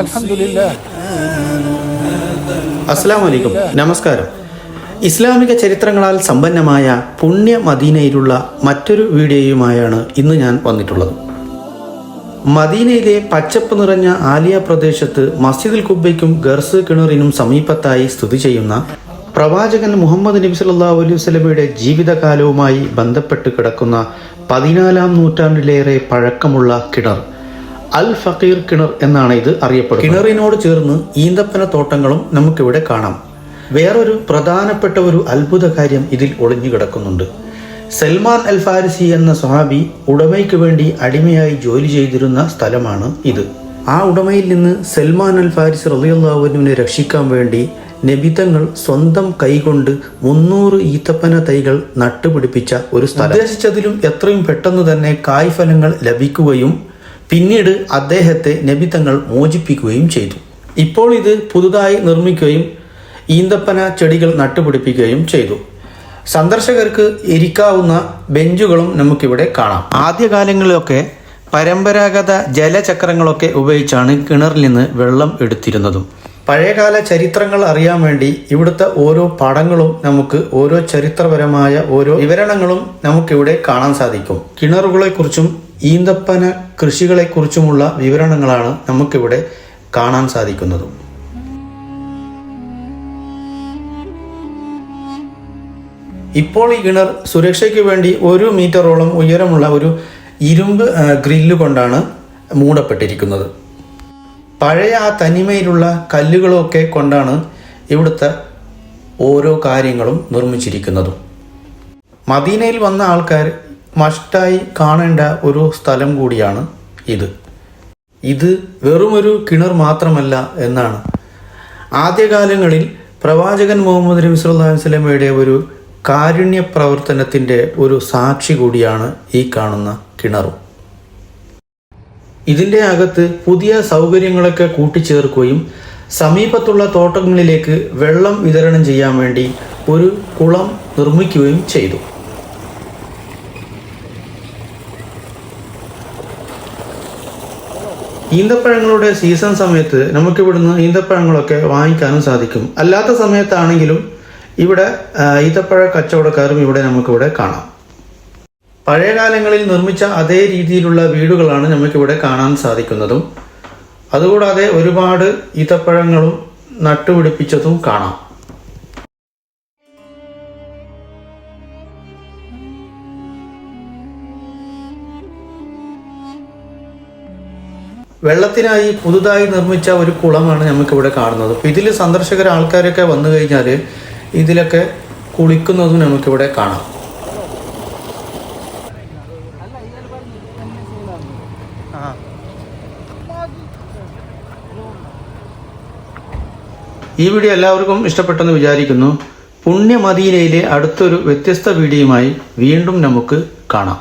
അൽഹംദുലില്ലാഹ്. അസ്സലാമു അലൈക്കും. നമസ്കാരം. ഇസ്ലാമിക ചരിത്രങ്ങളാൽ സമ്പന്നമായ പുണ്യ മദീനയിലുള്ള മറ്റൊരു വീഡിയോയുമായാണ് ഇന്ന് ഞാൻ വന്നിട്ടുള്ളത്. മദീനയിലെ പച്ചപ്പ് നിറഞ്ഞ ആലിയ പ്രദേശത്ത് മസ്ജിദുൽ ഖുബയ്ക്കും ഗർസ് കിണറിനും സമീപത്തായി സ്ഥിതി ചെയ്യുന്ന പ്രവാചകൻ മുഹമ്മദ് നബി സല്ലല്ലാഹു അലൈഹി വസല്ലമയുടെ ജീവിതകാലവുമായി ബന്ധപ്പെട്ട് കിടക്കുന്ന 14-ാം നൂറ്റാണ്ടിലേറെ പഴക്കമുള്ള കിണർ അൽ ഫഖീർ കിണർ എന്നാണ് ഇത് അറിയപ്പെടുന്നത്. കിണറിനോട് ചേർന്ന് ഈന്തപ്പന തോട്ടങ്ങളും നമുക്കിവിടെ കാണാം. വേറൊരു പ്രധാനപ്പെട്ട ഒരു അത്ഭുത കാര്യം ഇതിൽ ഒളിഞ്ഞു കിടക്കുന്നുണ്ട്. സൽമാൻ അൽ ഫാരിസി എന്ന സ്വഹാബി ഉടമയ്ക്ക് വേണ്ടി അടിമയായി ജോലി ചെയ്തിരുന്ന സ്ഥലമാണ് ഇത്. ആ ഉടമയിൽ നിന്ന് സൽമാൻ അൽ ഫാരിസി റളിയല്ലാഹു അൻഹുവിനെ രക്ഷിക്കാൻ വേണ്ടി നബിതങ്ങൾ സ്വന്തം കൈകൊണ്ട് 300 ഈത്തപ്പന തൈകൾ നട്ടുപിടിപ്പിച്ച ഒരു സ്ഥലം. ഉദ്ദേശിച്ചതിലും എത്രയും പെട്ടെന്ന് തന്നെ കായ്ഫലങ്ങൾ ലഭിക്കുകയും പിന്നീട് അദ്ദേഹത്തെ നബിതങ്ങൾ മോചിപ്പിക്കുകയും ചെയ്തു. ഇപ്പോൾ ഇത് പുതുതായി നിർമ്മിക്കുകയും ഈന്തപ്പന ചെടികൾ നട്ടുപിടിപ്പിക്കുകയും ചെയ്തു. സന്ദർശകർക്ക് ഇരിക്കാവുന്ന ബെഞ്ചുകളും നമുക്കിവിടെ കാണാം. ആദ്യകാലങ്ങളിലൊക്കെ പരമ്പരാഗത ജലചക്രങ്ങളൊക്കെ ഉപയോഗിച്ചാണ് കിണറിൽ നിന്ന് വെള്ളം എടുത്തിരുന്നതും. പഴയകാല ചരിത്രങ്ങൾ അറിയാൻ വേണ്ടി ഇവിടുത്തെ ഓരോ പടങ്ങളും നമുക്ക് ഓരോ ചരിത്രപരമായ ഓരോ വിവരണങ്ങളും നമുക്കിവിടെ കാണാൻ സാധിക്കും. കിണറുകളെക്കുറിച്ചും ഈന്തപ്പന കൃഷികളെക്കുറിച്ചുമുള്ള വിവരണങ്ങളാണ് നമുക്കിവിടെ കാണാൻ സാധിക്കുന്നതും. ഇപ്പോൾ ഈ കിണർ സുരക്ഷയ്ക്ക് വേണ്ടി 1 മീറ്ററോളം ഉയരമുള്ള ഒരു ഇരുമ്പ് ഗ്രില്ല് കൊണ്ടാണ് മൂടപ്പെട്ടിരിക്കുന്നത്. പഴയ ആ തനിമയിലുള്ള കല്ലുകളൊക്കെ കൊണ്ടാണ് ഇവിടുത്തെ ഓരോ കാര്യങ്ങളും നിർമ്മിച്ചിരിക്കുന്നതും. മദീനയിൽ വന്ന ആൾക്കാർ മസ്റ്റായി കാണേണ്ട ഒരു സ്ഥലം കൂടിയാണ് ഇത്. ഇത് വെറുമൊരു കിണർ മാത്രമല്ല എന്നാണ്. ആദ്യകാലങ്ങളിൽ പ്രവാചകൻ മുഹമ്മദ് നബി സല്ലല്ലാഹു അലൈഹി വസല്ലമയുടെ ഒരു കാരുണ്യ പ്രവർത്തനത്തിൻ്റെ ഒരു സാക്ഷി കൂടിയാണ് ഈ കാണുന്ന കിണറും. ഇതിൻ്റെ അകത്ത് പുതിയ സൗകര്യങ്ങളൊക്കെ കൂട്ടിച്ചേർക്കുകയും സമീപത്തുള്ള തോട്ടങ്ങളിലേക്ക് വെള്ളം വിതരണം ചെയ്യാൻ വേണ്ടി ഒരു കുളം നിർമ്മിക്കുകയും ചെയ്തു. ഈന്തപ്പഴങ്ങളുടെ സീസൺ സമയത്ത് നമുക്കിവിടുന്ന് ഈന്തപ്പഴങ്ങളൊക്കെ വാങ്ങിക്കാനും സാധിക്കും. അല്ലാത്ത സമയത്താണെങ്കിലും ഇവിടെ ഈന്തപ്പഴ കച്ചവടക്കാരും ഇവിടെ നമുക്കിവിടെ കാണാം. പഴയ കാലങ്ങളിൽ നിർമ്മിച്ച അതേ രീതിയിലുള്ള വീടുകളാണ് നമുക്കിവിടെ കാണാൻ സാധിക്കുന്നതും. അതുകൂടാതെ ഒരുപാട് ഈത്തപ്പഴങ്ങളും നട്ടുപിടിപ്പിച്ചതും കാണാം. വെള്ളത്തിനായി പുതുതായി നിർമ്മിച്ച ഒരു കുളമാണ് നമുക്കിവിടെ കാണുന്നത്. ഇതിൽ സന്ദർശകർ ആൾക്കാരൊക്കെ വന്നു കഴിഞ്ഞാൽ ഇതിലൊക്കെ കുളിക്കുന്നതും നമുക്കിവിടെ കാണാം. ഈ വീഡിയോ എല്ലാവർക്കും ഇഷ്ടപ്പെട്ടെന്ന് വിചാരിക്കുന്നു. പുണ്യ മദീനയിലെ അടുത്തൊരു വ്യത്യസ്ത വീഡിയോയുമായി വീണ്ടും നമുക്ക് കാണാം.